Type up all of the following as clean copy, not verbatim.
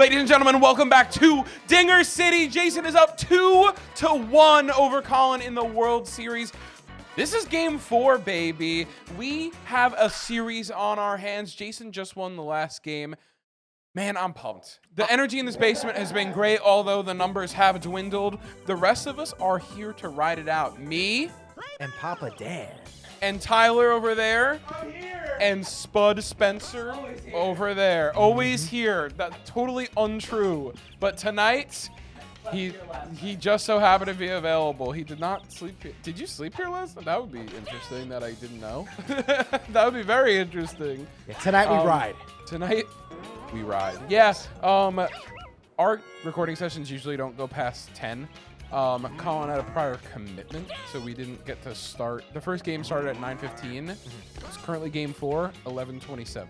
Ladies and gentlemen, welcome back to Dinger City. Jason is up 2-1 over Colin in the World Series. This is game 4, baby. We have a series on our hands. Jason just won the last game. Man, I'm pumped. The energy in this basement has been great, although the numbers have dwindled. The rest of us are here to ride it out. Me. And Papa Dan. And Tyler over there. And Spud Spencer over there. Always here. That's totally untrue. But tonight, he just so happened to be available. He did not sleep here. Did you sleep here, Liz? That would be interesting that I didn't know. That would be very interesting. Yeah, tonight we ride. Tonight we ride. Yes. Our recording sessions usually don't go past 10. Colin had a prior commitment, so we didn't get to start. The first game started at 9:15. It's currently game 4, 11:27.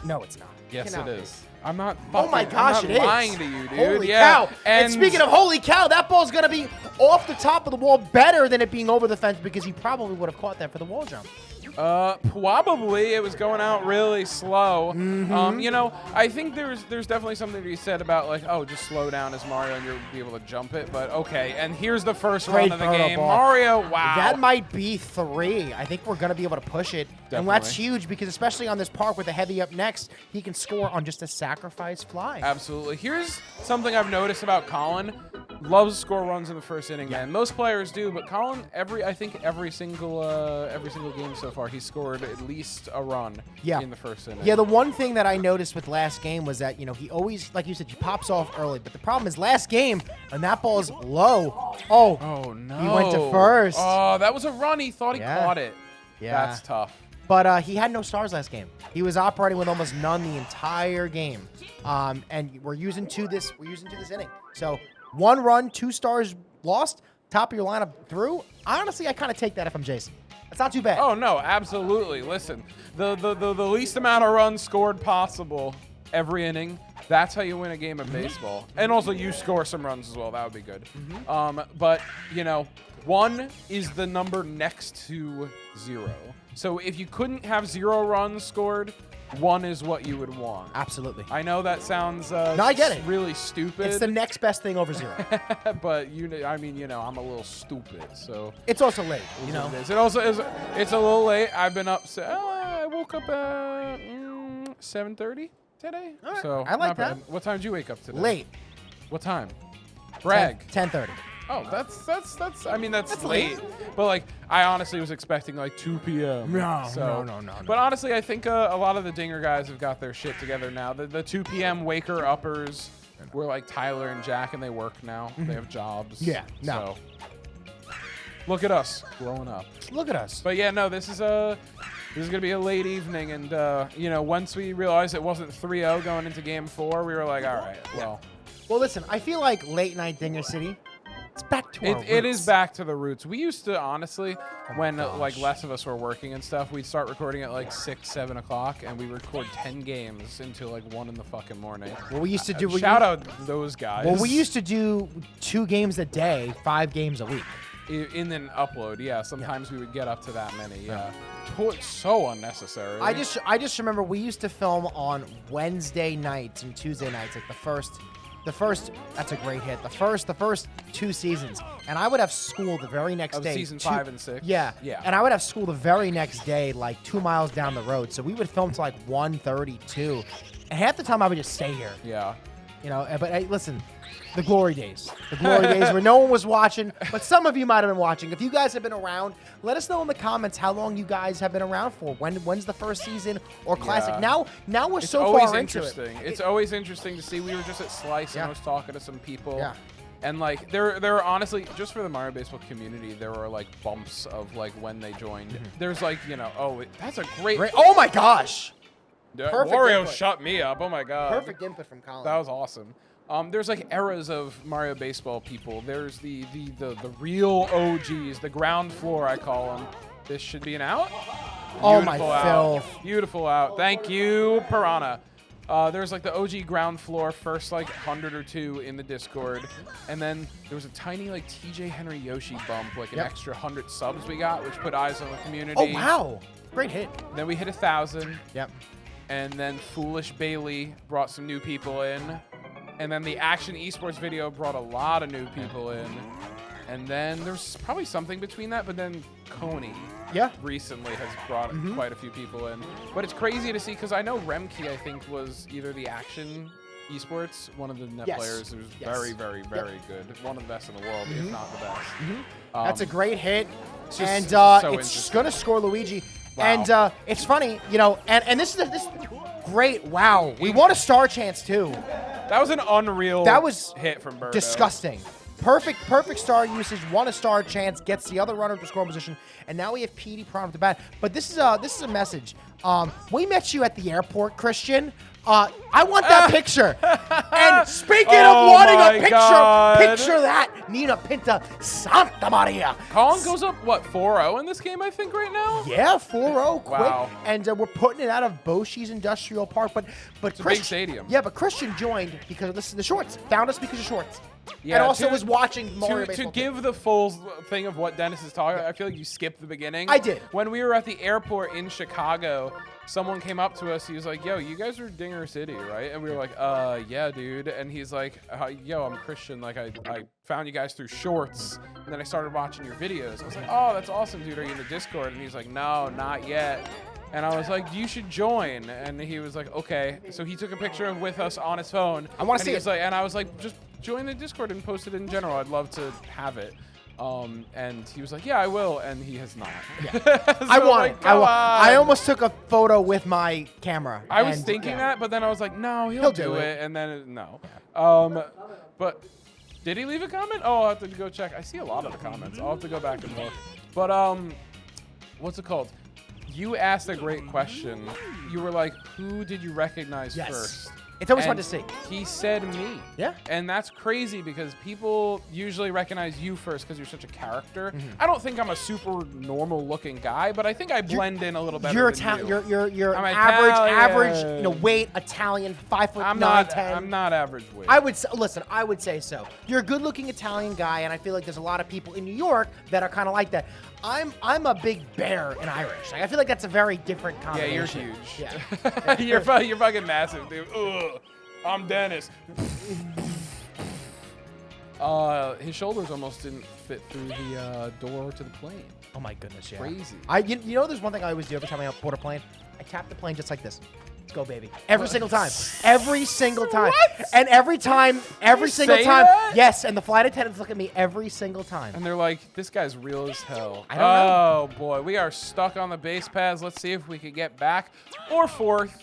No, it's not. Yes, Cannot it be. is. I'm not. Oh my gosh, I'm it not is. lying to you, dude. Holy yeah. cow! And speaking of holy cow, that ball's gonna be off the top of the wall better than it being over the fence because he probably would have caught that for the wall jump. Probably it was going out really slow. You know, I think there's definitely something to be said about like, oh, just slow down as Mario and you'll be able to jump it. But okay, and here's the first run of the game. ball. Mario, wow. That might be 3. I think we're gonna be able to push it, and that's Definitely. huge because especially on this park with the heavy up next, he can score on just a sacrifice fly. Absolutely. Here's something I've noticed about Colin. Loves to score runs in the first inning, man. Most players do, but Colin, I think every single game so far, he scored at least a run in the first inning. Yeah, the one thing that I noticed with last game was that, you know, he always, like you said, he pops off early. But the problem is last game, and that ball's low. Oh, no. He went to first. Oh, that was a run. He thought he caught it. Yeah. That's tough. But he had no stars last game. He was operating with almost none the entire game. And we're using this inning. So 1 run, 2 stars lost, top of your lineup through. Honestly, I kind of take that if I'm Jason. That's not too bad. Oh, no, absolutely. Listen, the least amount of runs scored possible every inning, that's how you win a game of baseball. And also you score some runs as well. That would be good. But, you know, 1 is the number next to 0. So if you couldn't have 0 runs scored, 1 is what you would want. Absolutely. I know that sounds No, I get it. really stupid. It's the next best thing over 0. But I mean, you know, I'm a little stupid, so It's also late, you know. it also is. It's a little late. I've been up. I woke up at 7:30 today. All right. So I like not bad. that. What time did you wake up today? Late. What time? Brag. 10:30. Oh, that's. I mean, that's late. late. But like, I honestly was expecting like 2 p.m. No. But honestly, I think a lot of the Dinger guys have got their shit together now. The 2 p.m. waker uppers were like Tyler and Jack, and they work now. They have jobs. Yeah, no. So look at us growing up. Look at us. But yeah, no, this is gonna be a late evening, and you know, once we realized it wasn't 3-0 going into game 4, we were like, all right, well. Well, listen, I feel like late night Dinger City, it's back to our roots. It is back to the roots. We used to, honestly, when like less of us were working and stuff, we'd start recording at like 6, 7 o'clock, and we record 10 games until like 1 in the fucking morning. Well, we used to do. Shout out those guys. Well, we used to do 2 games a day, 5 games a week. In an upload, yeah. Sometimes we would get up to that many. Yeah. It's so unnecessary. I just remember we used to film on Wednesday nights and Tuesday nights, like the first. That's a great hit. The first 2 seasons, and I would have school the very next day. Season 5 and 6. Yeah. And I would have school the very next day, like 2 miles down the road. So we would film till like 1:32, and half the time I would just stay here. Yeah. You know, but hey, listen, the glory days where no one was watching, but some of you might have been watching. If you guys have been around, let us know in the comments how long you guys have been around for. When's the first season or classic? Yeah. Now we're It's so always far into interesting. it. It's always interesting to see. We were just at Slice and I Yeah. was talking to some people. Yeah. And like there are honestly, just for the Mario Baseball community, there were like bumps of like when they joined. There's like, you know, that's a great. Oh my gosh! Perfect Wario input. shut me up. Oh my god. Perfect input from Colin. That was awesome. There's like eras of Mario Baseball people. There's the real OGs, the ground floor I call them. This should be an out. Oh my Beautiful out. filth. Beautiful out. Thank you, Piranha. There's like the OG ground floor, first like 100 or 2 in the Discord, and then there was a tiny like TJ Henry Yoshi bump, like an extra 100 subs we got, which put eyes on the community. Oh wow! Great hit. Then we hit 1,000. Yep. And then Foolish Bailey brought some new people in. And then the Action Esports video brought a lot of new people in. And then there's probably something between that, but then Coney recently has brought quite a few people in. But it's crazy to see, because I know Remke, I think, was either the Action Esports, one of the net players who's very, very, very good. One of the best in the world, if not the best. That's a great hit. And so it's going to score Luigi. Wow. And it's funny, you know, and this is great. Wow. We won a star chance, too. That was an unreal hit from Birdo. Disgusting. Perfect star usage, won a star chance, gets the other runner to score position, and now we have PD Prime at the bat. But this is a message. We met you at the airport, Christian. I want that picture. And speaking of wanting a picture, picture that. Nina Pinta Santa Maria. Colin goes up, what, 4-0 in this game, I think, right now? Yeah, 4-0 quick. Wow. And we're putting it out of Boschi's Industrial Park. But it's a big stadium. Yeah, but Christian joined because of the shorts. Found us because of shorts. Yeah, and also was watching Mario to give the full thing of what Dennis is talking about, I feel like you skipped the beginning. I did. When we were at the airport in Chicago, someone came up to us. He was like, yo, you guys are Dinger City, right? And we were like, yeah, dude. And he's like, yo, I'm Christian. Like, I found you guys through shorts. And then I started watching your videos. I was like, oh, that's awesome, dude. Are you in the Discord? And he's like, no, not yet. And I was like, you should join. And he was like, okay. So he took a picture with us on his phone. I want to see it. And I was like, just join the Discord and post it in general. I'd love to have it. And he was like, yeah, I will. And he has not. Yeah. So I almost took a photo with my camera. I was thinking that, but then I was like, no, he'll do it. And then, no. But did he leave a comment? Oh, I'll have to go check. I see a lot of the comments. I'll have to go back and look. But what's it called? You asked a great question. You were like, who did you recognize first? It's always fun to see. He said me. Yeah. And that's crazy because people usually recognize you first because you're such a character. I don't think I'm a super normal looking guy, but I think I blend in a little better You're than you. You're I'm average, you know, weight, Italian, 5'9", 10. I'm not average weight. I would say so. You're a good-looking Italian guy, and I feel like there's a lot of people in New York that are kind of like that. I'm a big bear and Irish. Like, I feel like that's a very different combination. Yeah, you're huge. Yeah. you're fucking massive, dude. Ugh. I'm Dennis. His shoulders almost didn't fit through the door to the plane. Oh my goodness, yeah. Crazy. You know, there's one thing I always do every time I board a plane. I tap the plane just like this. Let's go, baby. Every single time. Every single time. What? And every single time. That? Yes, and the flight attendants look at me every single time. And they're like, this guy's real as hell. I don't know. Oh, boy. We are stuck on the base paths. Let's see if we can get back. Or fourth.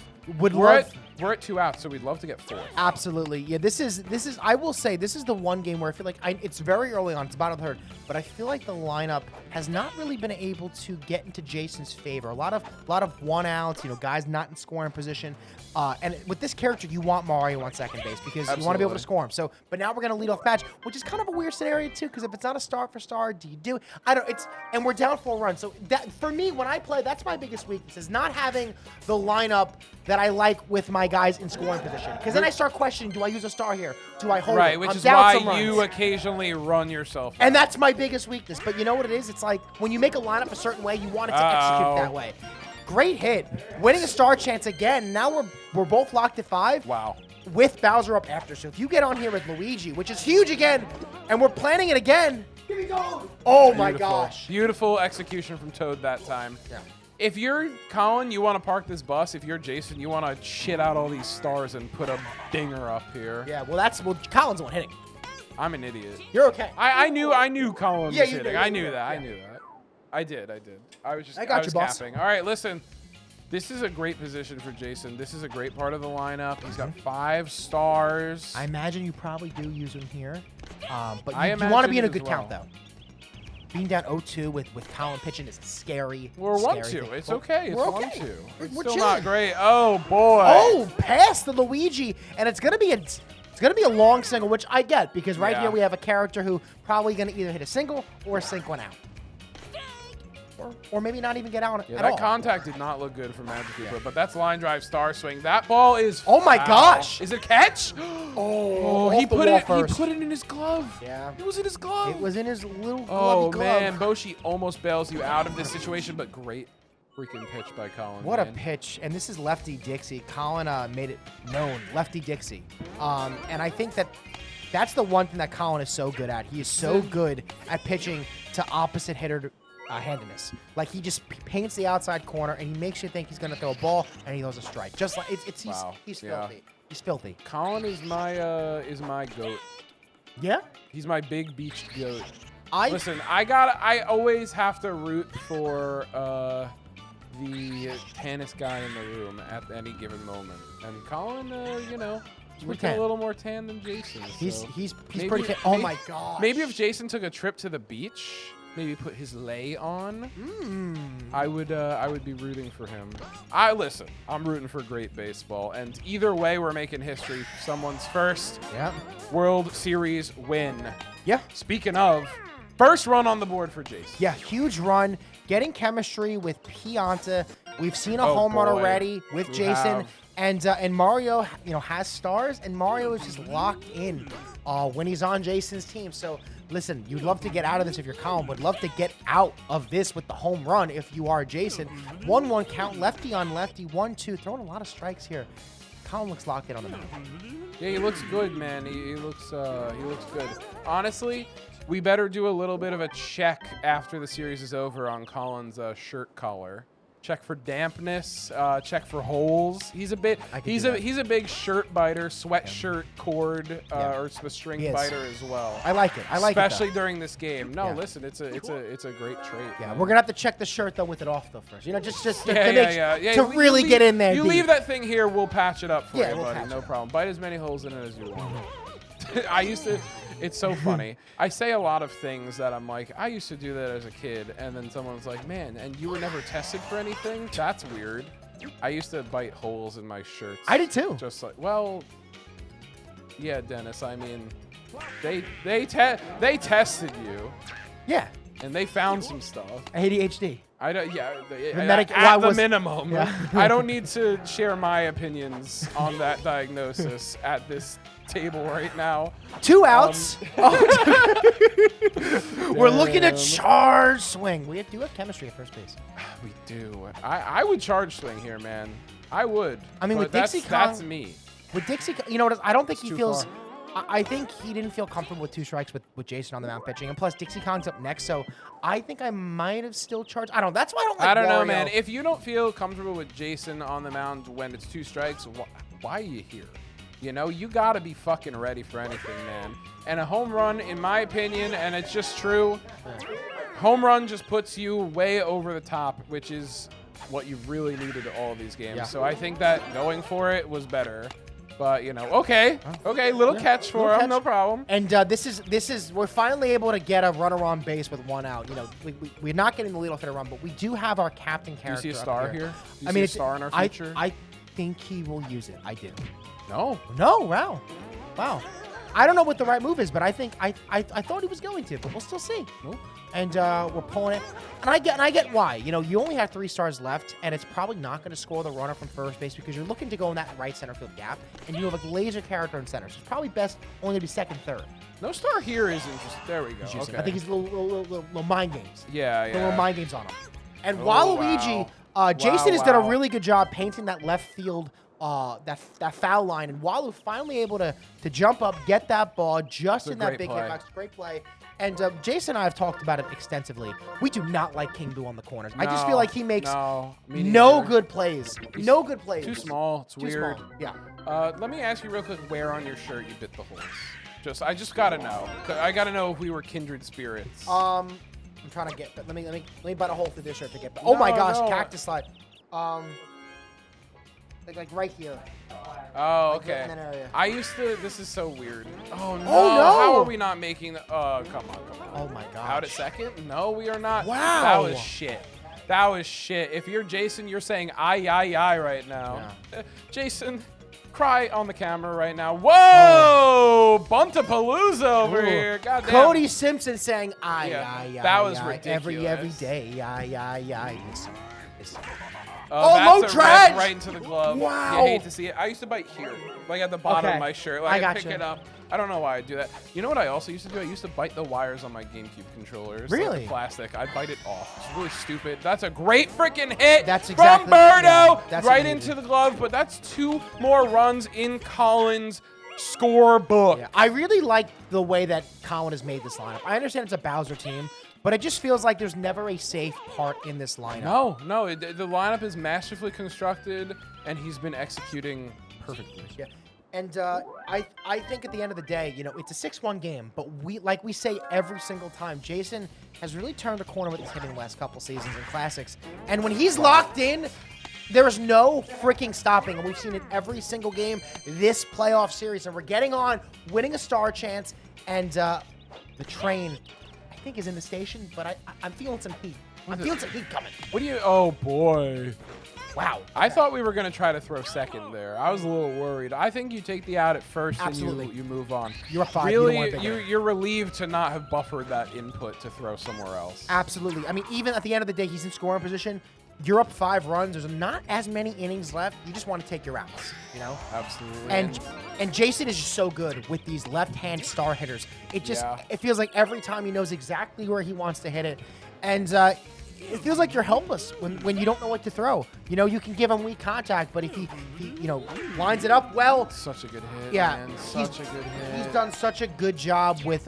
We're at 2 outs, so we'd love to get 4th. Absolutely. Yeah, this is I will say this is the one game where I feel like it's very early on, it's bottom third, but I feel like the lineup has not really been able to get into Jason's favor. A lot of one outs, you know, guys not in scoring position. And with this character, you want Mario on second base because you want to be able to score him. So, but now we're gonna lead off match, which is kind of a weird scenario too, because if it's not a star for star, do you do it? And we're down 4 runs. So that for me, when I play, that's my biggest weakness is not having the lineup that I like with my guys in scoring position. Because then I start questioning, do I use a star here? Do I hold it? Which is why you occasionally run yourself out. And that's my biggest weakness. But you know what it is? It's like when you make a lineup a certain way, you want it to execute that way. Great hit. Winning a star chance again. Now we're both locked at 5. Wow. With Bowser up after. So if you get on here with Luigi, which is huge again, and we're planning it again. Give me Toad. Oh my gosh. Beautiful execution from Toad that time. Yeah. If you're Colin, you want to park this bus. If you're Jason, you want to shit out all these stars and put a dinger up here. Yeah, well, Colin's the one hitting. I'm an idiot. You're okay. I knew Colin was hitting. Did. I knew that. I did. I was got you, boss. capping. All right, listen. This is a great position for Jason. This is a great part of the lineup. He's got 5 stars. I imagine you probably do use him here. But you want to be in a good count, though. Being down 0-2 with Colin pitching is scary. We're 1-2. It's okay. It's 1-2. It's We're still chilling. not great. Oh boy. Oh, past the Luigi, and it's gonna be a long single, which I get because here we have a character who probably gonna either hit a single or sink one out, or maybe not even get out at all. That contact did not look good for Magic Cooper, but that's line drive star swing. That ball is oh my gosh! Is it a catch? He put it in his glove. Yeah, it was in his glove. It was in his little glove. Oh man, Boshi almost bails you out of this situation, but great freaking pitch by Colin. What a man. pitch. And this is Lefty Dixie. Colin made it known. Lefty Dixie. And I think that's the one thing that Colin is so good at. He is so good at pitching to opposite hitter handedness. Like, he just paints the outside corner, and he makes you think he's going to throw a ball, and he throws a strike. Just like he's filthy. He's filthy. Colin is my goat. Yeah? He's my big beach goat. Listen, I always have to root for the tannest guy in the room at any given moment. And Colin, he's looking a little more tan than Jason. He's pretty tan. Oh my god. Maybe if Jason took a trip to the beach, maybe put his lei on, I would be rooting for him. Listen, I'm rooting for great baseball, and either way, we're making history. Someone's first World Series win. Yeah. Speaking of, first run on the board for Jason. Yeah, huge run. Getting chemistry with Pianta. We've seen a home run already with Jason. And Mario, has stars, and Mario is just locked in when he's on Jason's team. So, listen, you'd love to get out of this if you're Colin. Would love to get out of this with the home run if you are Jason. 1-1 count, lefty on lefty, 1-2. Throwing a lot of strikes here. Colin looks locked in on the mound. Yeah, he looks good, man. He looks good. Honestly, we better do a little bit of a check after the series is over on Colin's shirt collar. Check for dampness. Check for holes. He's a big shirt biter, sweatshirt cord, or string biter as well. I like it. Especially during this game. No, listen, it's a great trait. Yeah, man. we're gonna have to check the shirt though with it off though first. Just Yeah, to really get in there. You deep. leave that thing here, we'll patch it up for you, we'll buddy. No problem. Bite as many holes in it as you want. It's so funny. I say a lot of things that I'm like, I used to do that as a kid, and then someone's like, man, and you were never tested for anything? That's weird. I used to bite holes in my shirts. I did too. Just like, well, yeah, Dennis. I mean, they tested you. Yeah. And they found some stuff. ADHD. I don't. Yeah. At the minimum. Yeah. I don't need to share my opinions on that diagnosis at this table right now. 2 outs. We're looking to charge swing. We do have chemistry at first base. We do. I would charge swing here, man. I would. I mean, with Dixie Kong, that's me. With Dixie, you know what? I don't think It's he too feels. far. I think he didn't feel comfortable with 2 strikes with Jason on the mound pitching, and plus Dixie Kong's up next, so I think I might have still charged. I don't. That's why I don't like. I don't know, Wario. man. If you don't feel comfortable with Jason on the mound when it's 2 strikes, why are you here? You gotta be fucking ready for anything, man. And a home run, in my opinion, and it's just true, home run just puts you way over the top, which is what you really needed all of these games. Yeah. So I think that going for it was better. But okay, little catch for him, no problem. And this is we're finally able to get a runner on base with 1 out. We're not getting the leadoff hitter run, but we do have our captain character. Do you see a star here? I mean, a star in our future? I think he will use it. I do. No. Wow. I don't know what the right move is, but I think I thought he was going to, but we'll still see. Nope. And we're pulling it. And I get why. You only have 3 stars left, and it's probably not going to score the runner from first base because you're looking to go in that right center field gap, and you have a laser character in center. So it's probably best only to be second, third. No star here is interesting. There we go. Okay. I think he's little mind games. Yeah. Little mind games on him. And Waluigi, Jason has done a really good job painting that left field that foul line, and Walu finally able to jump up, get that ball just in that big hitbox. Great play. And Jason and I have talked about it extensively. We do not like King Boo on the corners. I just feel like he makes no good plays. No good plays. Too small. It's weird. Small. Yeah. Let me ask you real quick, where on your shirt you bit the holes? I just gotta know. I gotta know if we were kindred spirits. I'm trying to get, but let me bite a hole through this shirt to get. Oh my gosh, cactus slide. Like right here. Oh, like okay. in that area. I used to. This is so weird. Oh no! Oh, no. How are we not making the? Oh, come on. Oh my gosh. Out at second? No, we are not. Wow. That was shit. That was shit. If you're Jason, you're saying aye right now. Yeah. Jason, cry on the camera right now. Whoa! Buntapalooza over here. God damn. Cody Simpson saying aye. That was aye, ridiculous. Every day. Aye. Listen. low That's a dredge! rip right into the glove. Wow. You hate to see it. I used to bite here, like at the bottom Okay. of my shirt. I Like I'd gotcha. pick it up. I don't know why I do that. You know what I also used to do? I used to bite the wires on my GameCube controllers. Like Really? the plastic. I'd bite it off. It's really stupid. That's a great freaking hit That's exactly- from Birdo. yeah, that's right amazing. into the glove. But that's 2 more runs in Colin's scorebook. Yeah, I really like the way that Colin has made this lineup. I understand it's a Bowser team, but it just feels like there's never a safe part in this lineup. No. The lineup is masterfully constructed, and he's been executing perfectly. Yeah. And I think at the end of the day, you know, it's a 6-1 game, but like we say every single time, Jason has really turned the corner with his hitting the last couple seasons in Classics. And when he's locked in, there is no freaking stopping. And we've seen it every single game this playoff series. And we're getting on, winning a star chance, and the train, I think, is in the station, but I'm feeling some heat. I'm feeling some heat coming. What do you... Oh, boy. Wow. I thought we were going to try to throw second there. I was a little worried. I think you take the out at first Absolutely. and you move on. You're a 5. You don't Really, want a big hitter. you're relieved to not have buffered that input to throw somewhere else. Absolutely. I mean, even at the end of the day, he's in scoring position. You're up 5 runs. There's not as many innings left. You just want to take your outs, you know? Absolutely. And Jason is just so good with these left-hand star hitters. It just Yeah. it feels like every time he knows exactly where he wants to hit it. And it feels like you're helpless when you don't know what to throw. You know, you can give him weak contact, but if he you know, lines it up well, Such a good hit, yeah, man. Such a good hit. he's done such a good job with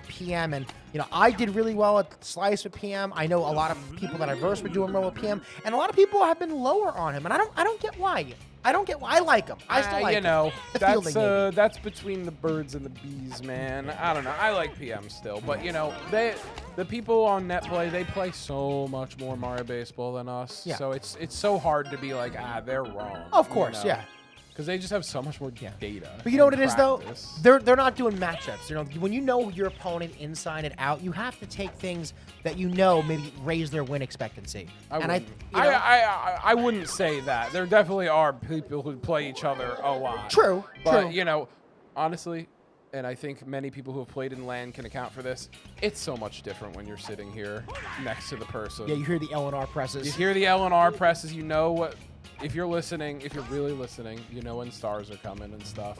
PM, and you know, I did really well at Slice with PM. I know a lot of people that I versed were doing well with PM, and a lot of people have been lower on him, and I don't get why. I don't get why. I like him. I still like you him. know, The fielding, maybe. that's between the birds and the bees, man. I don't know. I like PM still, but you know, the people on NetPlay, they play so much more Mario Baseball than us. Yeah. So it's so hard to be like, they're wrong. Of course, yeah. Because they just have so much more data. But you know what and it is, though? practice. They're not doing matchups. You know, when you know your opponent inside and out, you have to take things that you know maybe raise their win expectancy. I wouldn't say that. There definitely are people who play each other a lot. True. But, you know, honestly, and I think many people who have played in LAN can account for this, it's so much different when you're sitting here next to the person. Yeah, you hear the L&R presses. You hear the L&R presses, you know what, if you're listening, if you're really listening, you know when stars are coming and stuff.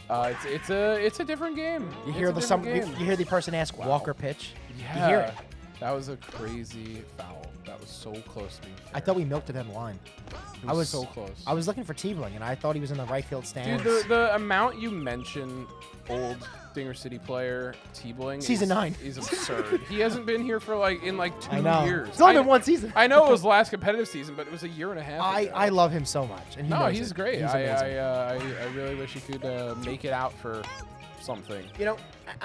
It's a different game. You hear you hear the person ask Walker pitch. Yeah. You hear it. That was a crazy foul. That was so close to being fair. I thought we milked it in line. It was so close. I was looking for T-Bling, and I thought he was in the right field stands. Dude, the amount you mention old Dinger City player T-Bling Season 9 is absurd. He hasn't been here for like 2 I know. years. It's only been 1 season. I know it was last competitive season, but it was a year and a half ago. I love him so much, and he knows he's it. great. He's amazing. I really wish he could make it out for something. You know,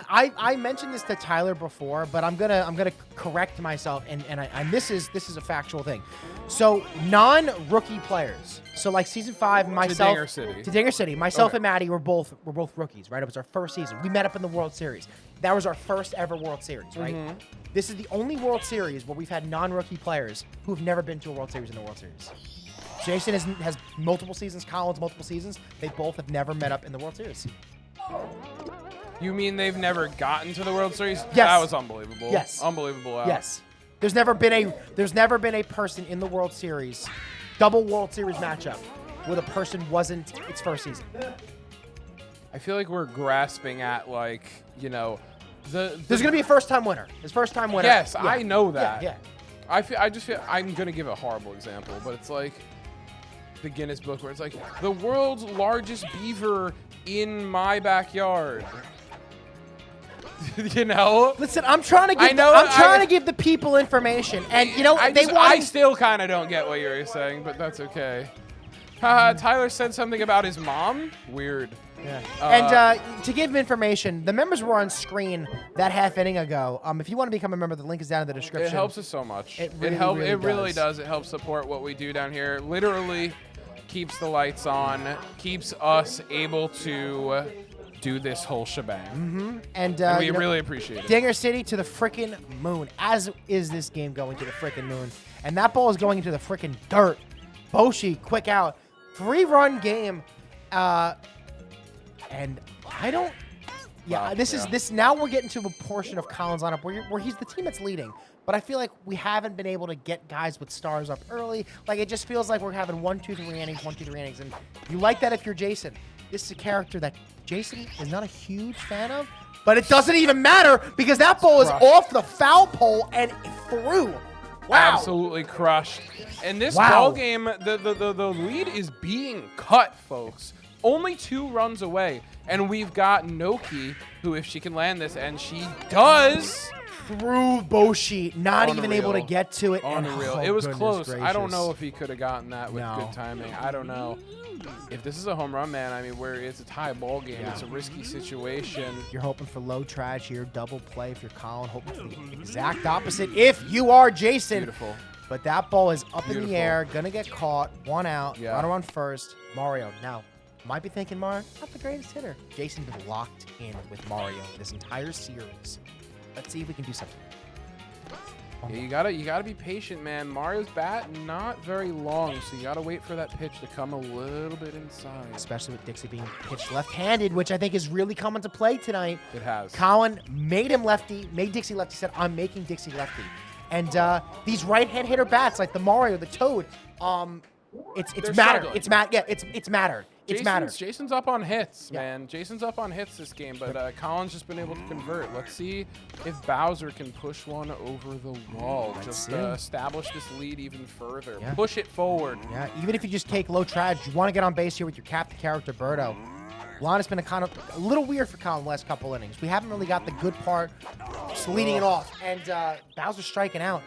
I mentioned this to Tyler before, but I'm gonna correct myself, and this is a factual thing. So non-rookie players. So like season 5, myself to Dinger City. Myself Okay. and Maddie were both rookies, right? It was our first season. We met up in the World Series. That was our first ever World Series, right? Mm-hmm. This is the only World Series where we've had non-rookie players who have never been to a World Series in the World Series. Jason has multiple seasons. Collins multiple seasons. They both have never met up in the World Series. You mean they've never gotten to the World Series? Yes. That was unbelievable. Yes. Unbelievable. Yes. There's never been a person in the World Series, double World Series matchup, where the person wasn't its first season. I feel like we're grasping at like, you know, There's gonna be a first-time winner. His first-time winner. Yes, Yeah. I know that. Yeah. I just feel I'm gonna give a horrible example, but it's like the Guinness Book where it's like the world's largest beaver in my backyard. You know? Listen, I'm trying to give. I know, I'm trying I- to give the people information, and you know I want. still kind of don't get what you're saying, but that's okay. Haha, Tyler said something about his mom. Weird. Yeah. And to give information, the members were on screen that half inning ago. If you want to become a member, the link is down in the description. It helps us so much. It really does. It helps support what we do down here. Literally keeps the lights on, keeps us able to do this whole shebang. And we you know, really appreciate it. Dinger City to the frickin' moon, as is this game going to the frickin' moon. And that ball is going into the frickin' dirt. Boshi, quick out. 3-run game. And I don't Yeah, Wow, this is this. Now we're getting to a portion of Colin's lineup where he's the team that's leading. But I feel like we haven't been able to get guys with stars up early. Like, it just feels like we're having 1, 2, 3 innings, 1, 2, 3 innings. And you like that if you're Jason. This is a character that Jason is not a huge fan of. But it doesn't even matter because that ball is off the foul pole and through. Wow. Absolutely crushed. And this ball game, the lead is being cut, folks. Only 2 runs away. And we've got Noki, who, if she can land this, and she does... Through Boshi, not even able to get to it. Unreal. And, it was goodness close. gracious. I don't know if he could have gotten that with good timing. I don't know. If this is a home run, man, I mean, where it's a tie ball game, it's a risky situation. You're hoping for low trash here, double play if you're Colin, hoping for the exact opposite if you are Jason. Beautiful. But that ball is up in the air, gonna get caught, 1 out, runner on first. Mario, now, might be thinking, Mario, not the greatest hitter. Jason's been locked in with Mario this entire series. Let's see if we can do something. Yeah, you gotta be patient, man. Mario's bat not very long, so you gotta wait for that pitch to come a little bit inside. Especially with Dixie being pitched left-handed, which I think is really coming to play tonight. It has. Colin made him lefty, made Dixie lefty. Said, "I'm making Dixie lefty." And these right-hand hitter bats, like the Mario, the Toad, it's mattered. It's mattered. It's mattered. Jason's up on hits, man. Jason's up on hits this game, but Colin's just been able to convert. Let's see if Bowser can push one over the wall. Just establish this lead even further. Push it forward. Yeah, even if you just take low trash, you want to get on base here with your captain character, Birdo. Line has been a little weird for Colin the last couple innings. We haven't really got the good part, just leading it off, and Bowser striking out.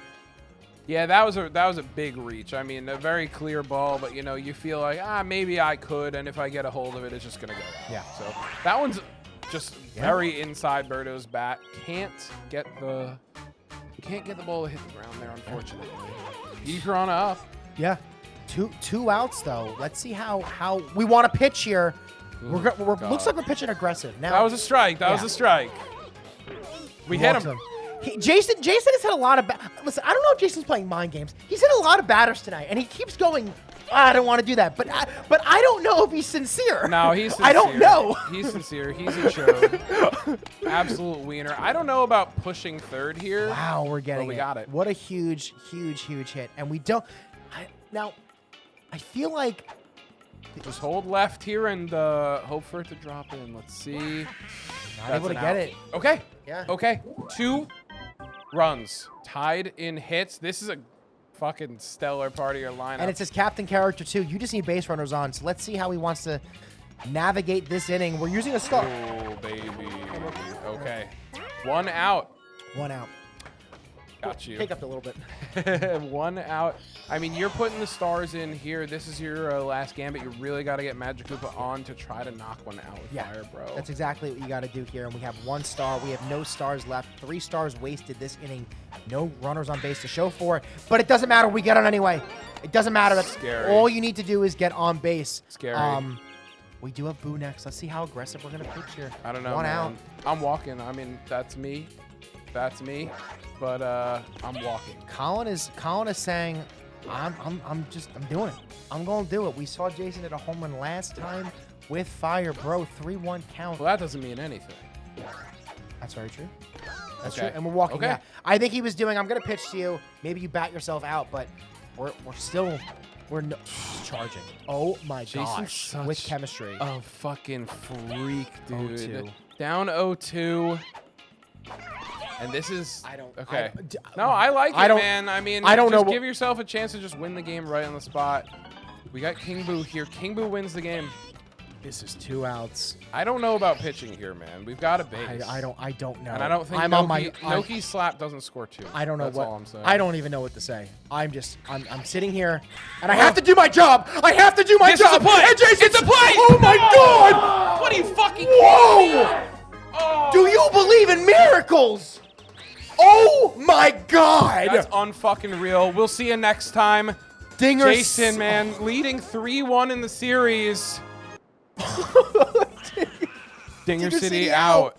Yeah, that was a big reach. I mean, a very clear ball, but you feel like maybe I could, and if I get a hold of it, it's just gonna go out. Yeah. So that one's just very inside Birdo's bat. Can't get the ball to hit the ground there, unfortunately. He's run up. Yeah. Two outs though. Let's see how we want to pitch here. Looks like we're pitching aggressive now. That was a strike. That was a strike. We hit him. Jason has hit a lot of listen, I don't know if Jason's playing mind games. He's hit a lot of batters tonight, and he keeps going, I don't want to do that. But I don't know if he's sincere. No, he's sincere. I don't know. He's sincere. He's a show. Absolute wiener. I don't know about pushing third here. Wow, we're getting we got it. What a huge hit. And we don't... Now, I feel like... Just hold left here and hope for it to drop in. Let's see. Not able to get it. Okay. Yeah. Okay. 2 runs. Tied in hits. This is a fucking stellar part of your lineup. And it's his captain character, too. You just need base runners on. So let's see how he wants to navigate this inning. We're using a star. Oh, baby. Okay. 1 out. 1 out. Got you. Take up a little bit. 1 out. I mean, you're putting the stars in here. This is your last gambit. You really got to get Magic Koopa on to try to knock one out with fire, bro. That's exactly what you got to do here. And we have 1 star. We have no stars left. 3 stars wasted this inning. No runners on base to show for it. But it doesn't matter. We get on anyway. It doesn't matter. That's scary. All you need to do is get on base. Scary. We do have Boo next. Let's see how aggressive we're going to pitch here. I don't know, 1 out. I'm walking. I mean, that's me. That's me. But I'm walking. Colin is saying, I'm doing it. I'm going to do it. We saw Jason hit a home run last time with fire, bro. 3-1 count. Well, that doesn't mean anything. That's very true. That's true. And we're walking. Yeah. I think he was doing, I'm going to pitch to you. Maybe you bat yourself out, but we're charging. Oh my gosh. With chemistry. A fucking freak, dude. 0-2. Down 0-2. And this is okay. I I like it, man. I mean, I don't know. Give yourself a chance to just win the game right on the spot. We got King Boo here. King Boo wins the game. This is 2 outs. I don't know about pitching here, man. We've got a base. I don't know. And I don't think Noki's slap doesn't score 2. I don't know That's what. all I'm saying. I don't even know what to say. I'm sitting here, and I have to do my job. I have to do my job. It's a play. And Jason, It's a play. Oh my God! What are you fucking? Whoa! Oh. Do you believe in miracles? Oh my God! That's unfucking real. We'll see you next time. Dinger Jason, man, leading 3-1 in the series. Dinger City out.